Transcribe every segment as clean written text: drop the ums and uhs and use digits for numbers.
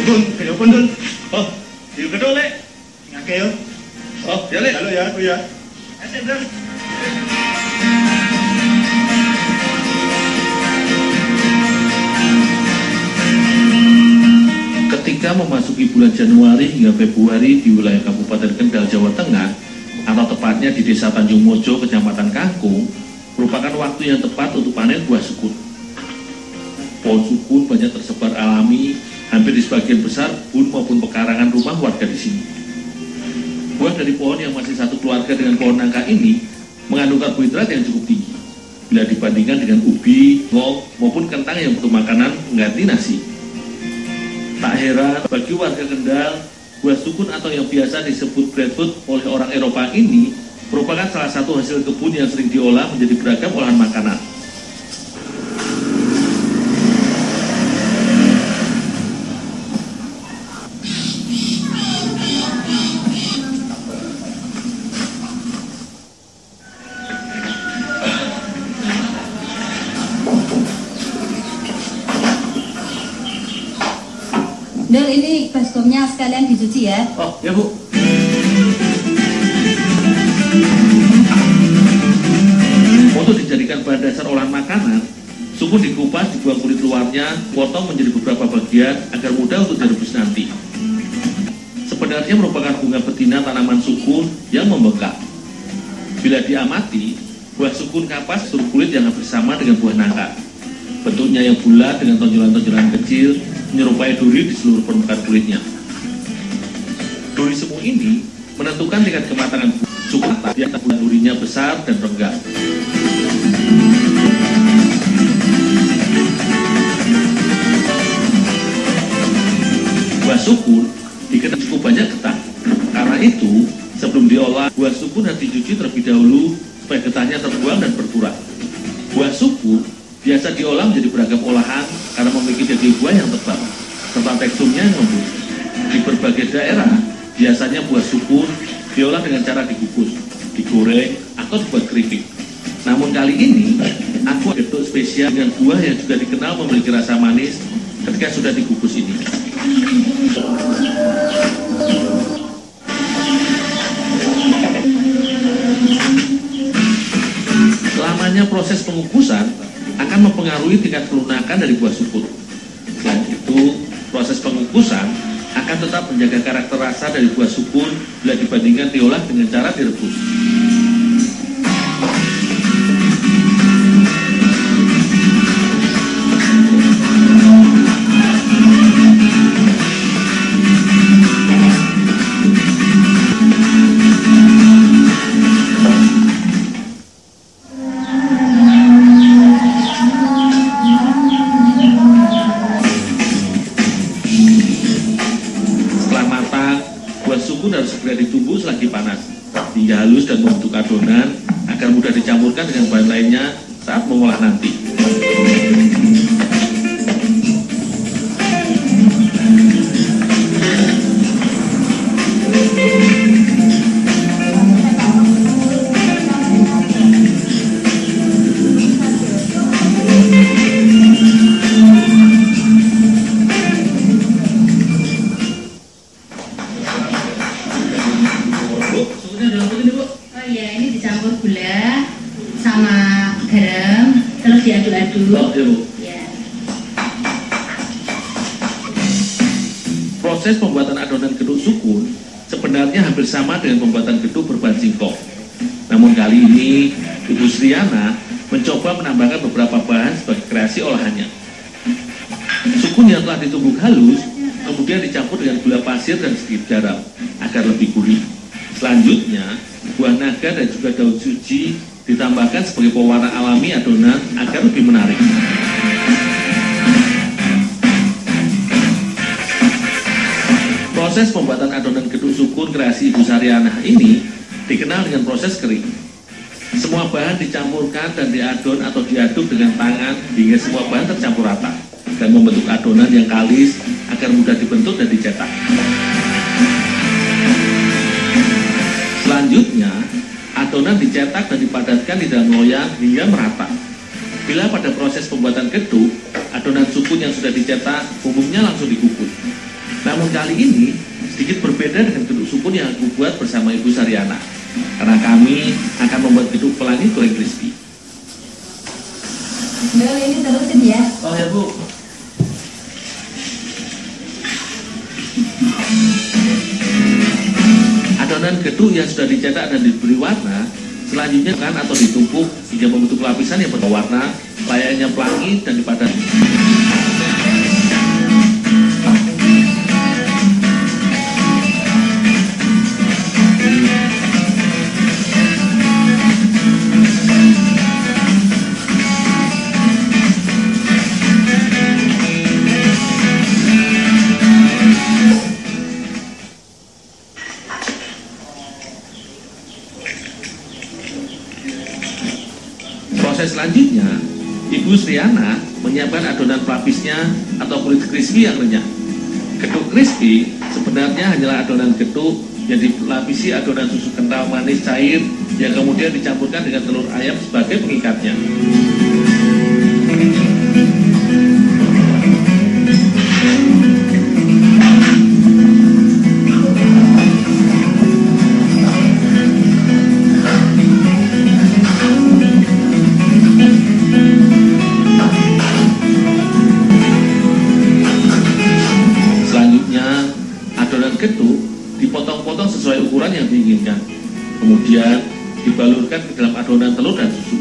Dun, kayo pun dun. Oh, di kedua lek. Ngake yo. Oh, ya lek. Halo ya, aku ya. Asik, Bro. Ketika memasuki bulan Januari hingga Februari di wilayah Kabupaten Kendal, Jawa Tengah, atau tepatnya di Desa Tanjung Mojo, Kecamatan Kangkung, merupakan waktu yang tepat untuk panen buah sukun. Pohon sukun banyak tersebar alami, hampir di sebagian besar kebun maupun pekarangan rumah warga di sini. Buah dari pohon yang masih satu keluarga dengan pohon nangka ini mengandung karbohidrat yang cukup tinggi bila dibandingkan dengan ubi, ngong, maupun kentang yang untuk makanan mengganti nasi. Tak heran bagi warga Kendal, buah sukun atau yang biasa disebut breadfruit oleh orang Eropa ini merupakan salah satu hasil kebun yang sering diolah menjadi beragam olahan makanan. Del, ini baskomnya sekalian dicuci ya. Oh, ya Bu. Untuk dijadikan bahan dasar olahan makanan, sukun dikupas, dibuang kulit luarnya, potong menjadi beberapa bagian agar mudah untuk direbus nanti. Sebenarnya merupakan bunga betina tanaman sukun yang membekak. Bila diamati, buah sukun kapas struktur kulit yang hampir sama dengan buah nangka. Bentuknya yang bulat dengan tonjolan-tonjolan kecil menyerupai duri di seluruh permukaan kulitnya. Duri semu ini menentukan tingkat kematangan sukun yang durinya besar dan renggang. Buah sukun dikenal cukup banyak getah. Karena itu, sebelum diolah, buah sukun harus dicuci terlebih dahulu supaya getahnya terbuang dan berkurang. Buah sukun biasa diolah menjadi beragam olahan karena memiliki daging buah yang tebal serta teksturnya yang lembut. Di berbagai daerah, biasanya buah sukun diolah dengan cara dikukus, digoreng, atau dibuat keripik. Namun kali ini, aku ada bentuk spesial dengan buah yang juga dikenal memiliki rasa manis ketika sudah dikukus ini. Lamanya proses pengukusan akan mempengaruhi tingkat kelunakan dari buah sukun. Selain itu, proses pengukusan akan tetap menjaga karakter rasa dari buah sukun bila dibandingkan diolah dengan cara direbus. Harus segera ditumbuk selagi panas hingga halus dan membentuk adonan agar mudah dicampurkan dengan bahan lainnya saat mengolah nanti. Proses pembuatan adonan geduk sukun sebenarnya hampir sama dengan pembuatan geduk berbahan singkong. Namun kali ini, Ibu Sriana mencoba menambahkan beberapa bahan sebagai kreasi olahannya. Sukun yang telah ditumbuk halus kemudian dicampur dengan gula pasir dan sedikit garam agar lebih gurih. Selanjutnya, buah naga dan juga daun suji ditambahkan sebagai pewarna alami adonan agar lebih menarik. Proses pembuatan adonan geduk sukun kreasi Ibu Sriana ini dikenal dengan proses kering. Semua bahan dicampurkan dan diadon atau diaduk dengan tangan hingga semua bahan tercampur rata dan membentuk adonan yang kalis agar mudah dibentuk dan dicetak. Selanjutnya, adonan dicetak dan dipadatkan di dalam loyang hingga merata. Bila pada proses pembuatan geduk, adonan sukun yang sudah dicetak umumnya langsung dikukus. Namun kali ini sedikit berbeda dengan gedung sukun yang aku buat bersama Ibu Saryana, karena kami akan membuat gedung pelangi goreng crispy. Bel, ini terusin ya. Oh ya Bu. Adonan gedung yang sudah dicetak dan diberi warna selanjutnya kan atau ditumpuk hingga membentuk lapisan yang berwarna layaknya pelangi dan dipadatkan. Proses selanjutnya, Ibu Saryana menyiapkan adonan pelapisnya atau kulit crispy yang renyah. Gedung crispy sebenarnya hanyalah adonan gedung yang dilapisi adonan susu kental manis cair yang kemudian dicampurkan dengan telur ayam sebagai pengikatnya. Gedung dipotong-potong sesuai ukuran yang diinginkan, kemudian dibalurkan ke dalam adonan telur dan susu.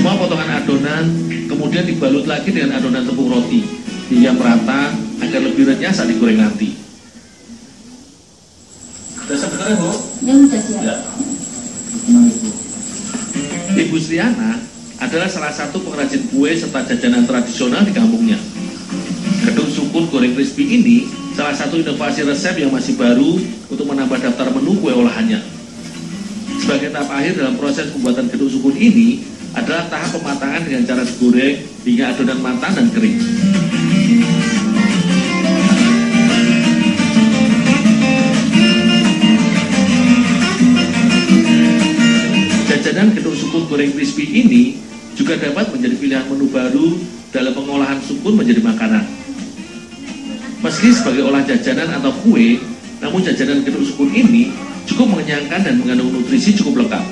Semua potongan adonan kemudian dibalut lagi dengan adonan tepung roti hingga merata agar lebih renyah saat digoreng nanti. Sudah sebenarnya Bu? Ya sudah siap. Ya. Ibu Saryana adalah salah satu pengrajin kue serta jajanan tradisional di kampungnya. Gedung sukun goreng crispy ini salah satu inovasi resep yang masih baru untuk menambah daftar menu kue olahannya. Sebagai tahap akhir dalam proses pembuatan gedung sukun ini adalah tahap pematangan dengan cara digoreng hingga adonan matang dan kering. Jajanan gedung sukun goreng crispy ini juga dapat menjadi pilihan menu baru dalam pengolahan sukun menjadi makanan. Meski sebagai olah jajanan atau kue, namun jajanan gedung sukun ini cukup mengenyangkan dan mengandung nutrisi cukup lengkap.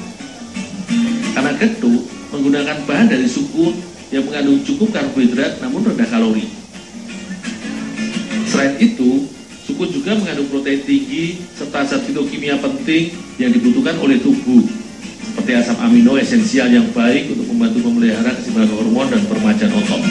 Karena gedung menggunakan bahan dari sukun yang mengandung cukup karbohidrat namun rendah kalori. Selain itu, sukun juga mengandung protein tinggi serta zat fitokimia penting yang dibutuhkan oleh tubuh, seperti asam amino esensial yang baik untuk membantu memelihara keseimbangan hormon dan permajaan otot.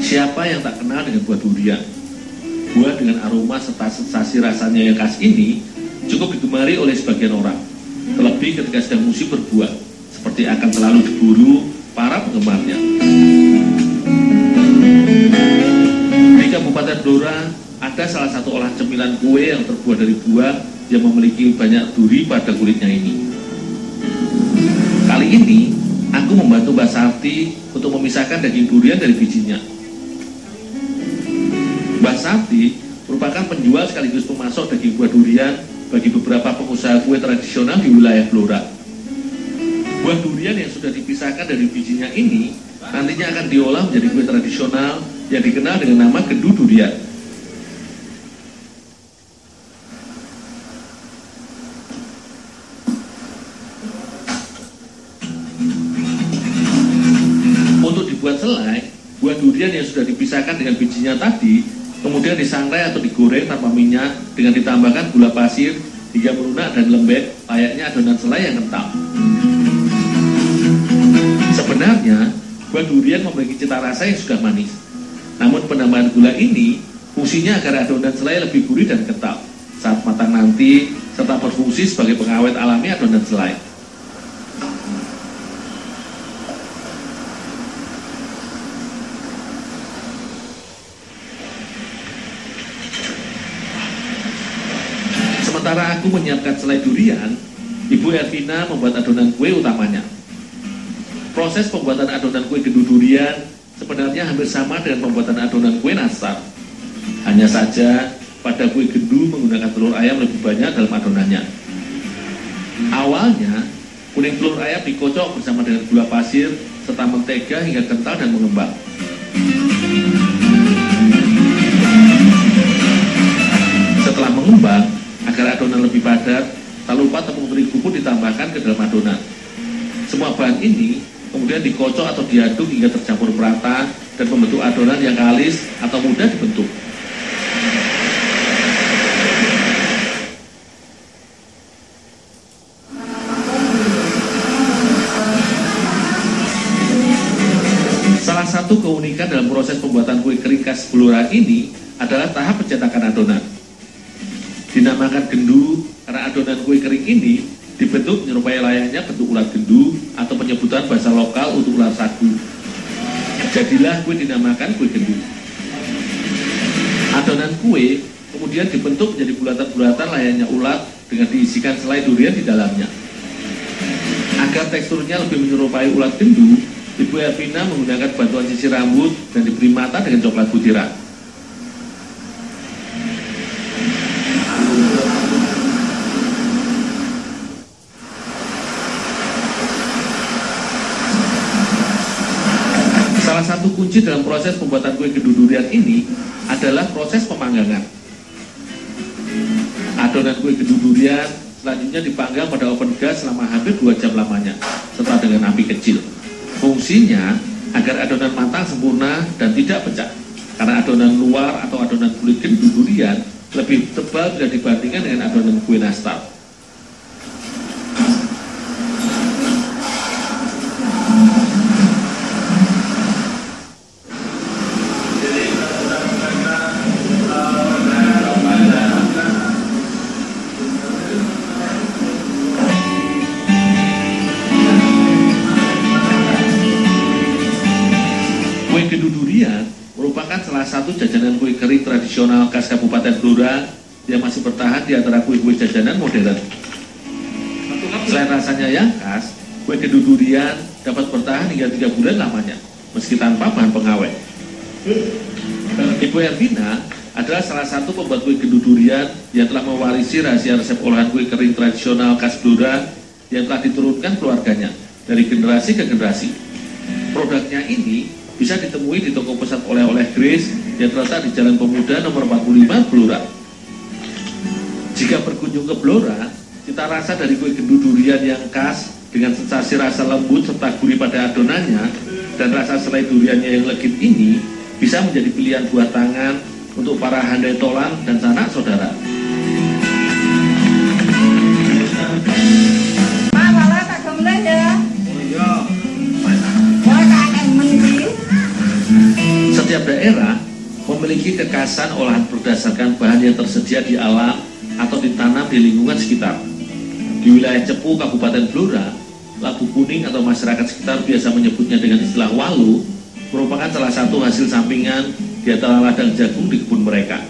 Siapa yang tak kenal dengan buah durian? Buah dengan aroma serta sensasi rasanya yang khas ini cukup digemari oleh sebagian orang, terlebih ketika sedang musim berbuah, seperti akan selalu diburu para penggemarnya. Di Kabupaten Blora ada salah satu olahan cemilan kue yang terbuat dari buah yang memiliki banyak duri pada kulitnya ini. Kali ini, aku membantu Mbak Sarti untuk memisahkan daging durian dari bijinya. Mbak Sarti merupakan penjual sekaligus pemasok daging buah durian bagi beberapa pengusaha kue tradisional di wilayah Blora. Buah durian yang sudah dipisahkan dari bijinya ini nantinya akan diolah menjadi kue tradisional yang dikenal dengan nama gendu durian. Untuk dibuat selai, buah durian yang sudah dipisahkan dengan bijinya tadi kemudian disangrai atau digoreng tanpa minyak dengan ditambahkan gula pasir hingga melunak dan lembek layaknya adonan selai yang kental. Sebenarnya, buah durian memiliki cita rasa yang sudah manis. Namun penambahan gula ini fungsinya agar adonan selai lebih gurih dan kental. Saat matang nanti, serta berfungsi sebagai pengawet alami adonan selai. Sementara aku menyiapkan selai durian, Ibu Ervina membuat adonan kue utamanya. Proses pembuatan adonan kue gendu durian sebenarnya hampir sama dengan pembuatan adonan kue nastar. Hanya saja pada kue gendu menggunakan telur ayam lebih banyak dalam adonannya. Awalnya, kuning telur ayam dikocok bersama dengan gula pasir serta mentega hingga kental dan mengembang. Setelah mengembang, agar adonan lebih padat, tak lupa tepung terigu pun ditambahkan ke dalam adonan. Semua bahan ini kemudian dikocok atau diaduk hingga tercampur merata dan membentuk adonan yang kalis atau mudah dibentuk. Salah satu keunikan dalam proses pembuatan kue kering khas Blora ini adalah tahap pencetakan adonan. Dinamakan gendu karena adonan kue kering ini dibentuk menyerupai layaknya bentuk ulat gendu atau penyebutan bahasa lokal untuk ulat sagu. Jadilah kue dinamakan kue gendu. Adonan kue kemudian dibentuk menjadi bulatan-bulatan layaknya ulat dengan diisikan selai durian di dalamnya. Agar teksturnya lebih menyerupai ulat gendu, Ibu Ervina menggunakan bantuan sisir rambut dan diberi mata dengan coklat butiran. Salah satu kunci dalam proses pembuatan kue gendu durian ini adalah proses pemanggangan. Adonan kue gendu durian selanjutnya dipanggang pada oven gas selama hampir 2 jam lamanya, serta dengan api kecil. Fungsinya agar adonan matang sempurna dan tidak pecah, karena adonan luar atau adonan kulit gendu durian lebih tebal bila dibandingkan dengan adonan kue nastar. Kue gendu durian merupakan salah satu jajanan kue kering tradisional khas Kabupaten Blora yang masih bertahan di antara kue-kue jajanan modern. Selain rasanya yang khas, kue gendu durian dapat bertahan hingga 3 bulan lamanya, meski tanpa bahan pengawet. Ibu Ervina adalah salah satu pembuat kue gendu durian yang telah mewarisi rahasia resep olahan kue kering tradisional khas Blora yang telah diturunkan keluarganya dari generasi ke generasi. Produknya ini bisa ditemui di toko pusat oleh-oleh Grace yang terletak di Jalan Pemuda nomor 45 Blora. Jika berkunjung ke Blora, cita rasa dari kue gendu durian yang khas dengan sensasi rasa lembut serta gurih pada adonannya dan rasa selai duriannya yang legit ini bisa menjadi pilihan buah tangan untuk para handai tolan dan sanak saudara. Setiap daerah memiliki kekhasan olahan berdasarkan bahan yang tersedia di alam atau ditanam di lingkungan sekitar. Di wilayah Cepu, Kabupaten Blora, labu kuning atau masyarakat sekitar biasa menyebutnya dengan istilah walu, merupakan salah satu hasil sampingan di antara ladang jagung di kebun mereka.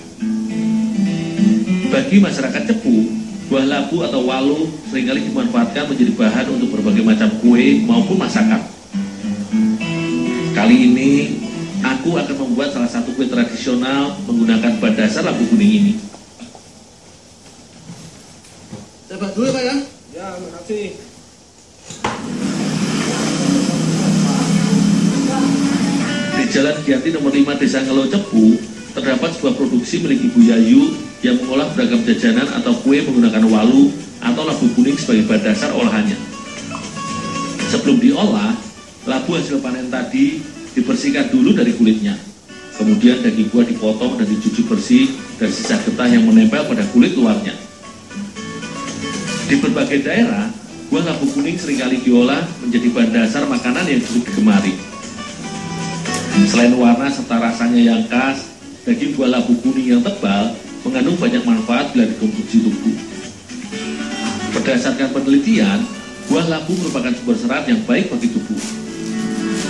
Bagi masyarakat Cepu, buah labu atau walu seringkali dimanfaatkan menjadi bahan untuk berbagai macam kue maupun masakan. Kali ini aku akan membuat salah satu kue tradisional menggunakan bahan dasar labu kuning ini. Coba dulu Pak ya. Ya, makasih. Di Jalan Giati nomor 5 Desa Ngelo Cepu terdapat sebuah produksi milik Ibu Yayu yang mengolah beragam jajanan atau kue menggunakan walu atau labu kuning sebagai bahan dasar olahannya. Sebelum diolah, labu hasil panen tadi dibersihkan dulu dari kulitnya. Kemudian daging buah dipotong dan dicuci bersih dari sisa getah yang menempel pada kulit luarnya. Di berbagai daerah, buah labu kuning seringkali diolah menjadi bahan dasar makanan yang cukup digemari. Selain warna serta rasanya yang khas, daging buah labu kuning yang tebal mengandung banyak manfaat bila dikonsumsi tubuh. Berdasarkan penelitian, buah labu merupakan sumber serat yang baik bagi tubuh.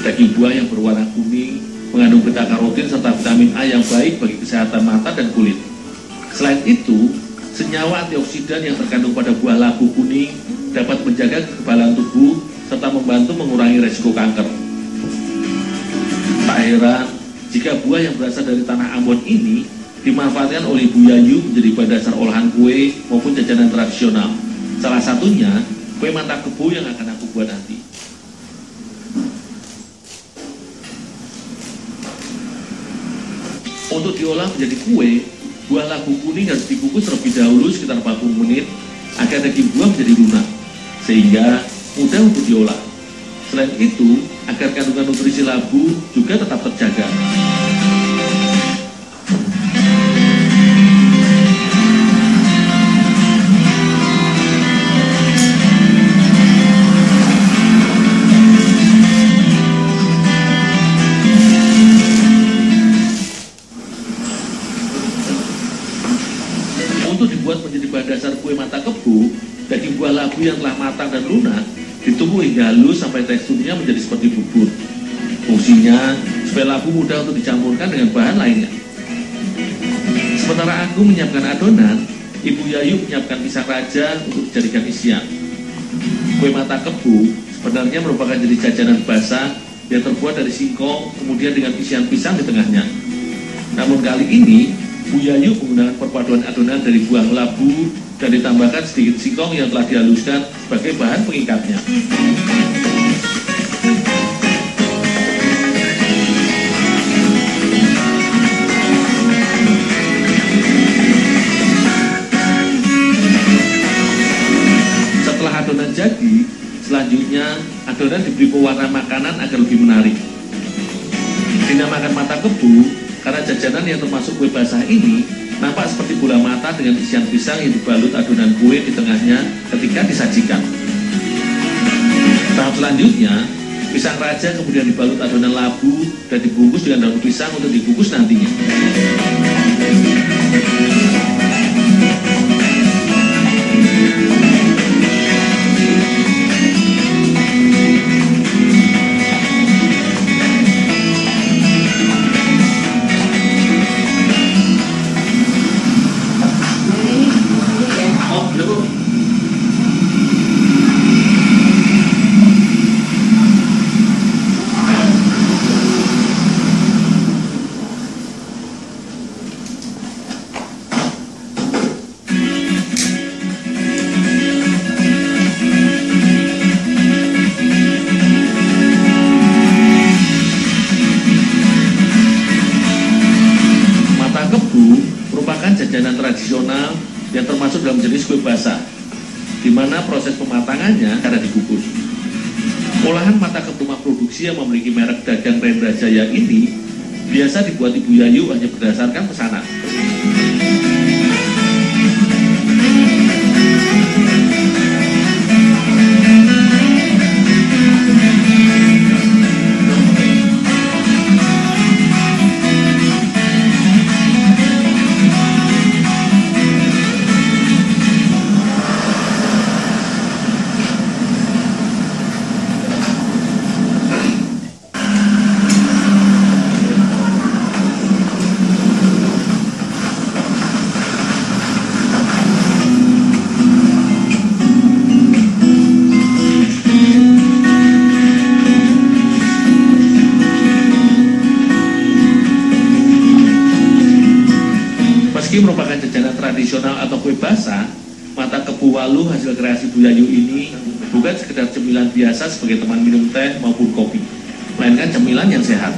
Daging buah yang berwarna kuning mengandung beta-karotin serta vitamin A yang baik bagi kesehatan mata dan kulit. Selain itu, senyawa antioksidan yang terkandung pada buah labu kuning dapat menjaga kekebalan tubuh serta membantu mengurangi resiko kanker. Tak heran jika buah yang berasal dari tanah Ambon ini dimanfaatkan oleh Ibu Yayu menjadi bahan dasar olahan kue maupun jajanan tradisional. Salah satunya kue mata kebo yang akan aku buat nanti. Untuk diolah menjadi kue, buah labu kuning harus dikukus terlebih dahulu sekitar 40 menit agar daging buah menjadi lunak, sehingga mudah untuk diolah. Selain itu, agar kandungan nutrisi labu juga tetap terjaga. Untuk dibuat menjadi bahan dasar kue mata kebo, daging buah labu yang telah matang dan lunak ditumbuk hingga halus sampai teksturnya menjadi seperti bubur. Fungsinya supaya labu mudah untuk dicampurkan dengan bahan lainnya. Sementara aku menyiapkan adonan, Ibu Yayu menyiapkan pisang raja untuk dijadikan isian. Kue mata kebo sebenarnya merupakan jenis jajanan basah yang terbuat dari singkong, kemudian dengan isian pisang di tengahnya. Namun kali ini Bu Yayu menggunakan perpaduan adonan dari buah labu dan ditambahkan sedikit singkong yang telah dihaluskan sebagai bahan pengikatnya. Setelah adonan jadi, selanjutnya adonan diberi pewarna makanan agar lebih menarik. Dinamakan mata kebo karena jajanan yang termasuk kue basah ini nampak seperti bola mata dengan isian pisang yang dibalut adonan kue di tengahnya ketika disajikan. Tahap selanjutnya, pisang raja kemudian dibalut adonan labu dan dibungkus dengan daun pisang untuk dikukus nantinya. Jajanan tradisional yang termasuk dalam jenis kue basah, di mana proses pematangannya cara dikukus. Olahan mata kebo rumah produksi yang memiliki merek dagang Rendra Jaya ini biasa dibuat Ibu Yayu hanya berdasarkan pesanan. Meski merupakan jajanan tradisional atau kue basah, mata kebo walu hasil kreasi Bu Yayu ini bukan sekedar cemilan biasa sebagai teman minum teh maupun kopi, melainkan cemilan yang sehat.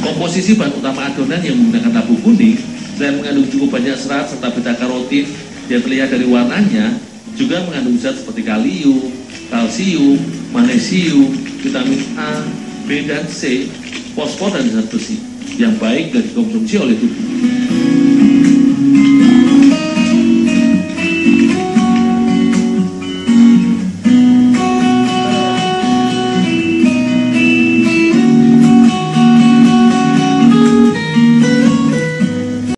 Komposisi bahan utama adonan yang menggunakan labu kuning selain mengandung cukup banyak serat serta beta-karotin yang terlihat dari warnanya, juga mengandung zat seperti kalium, kalsium, magnesium, vitamin A, B dan C, fosfor dan zat besi yang baik dan dikonsumsi oleh tubuh.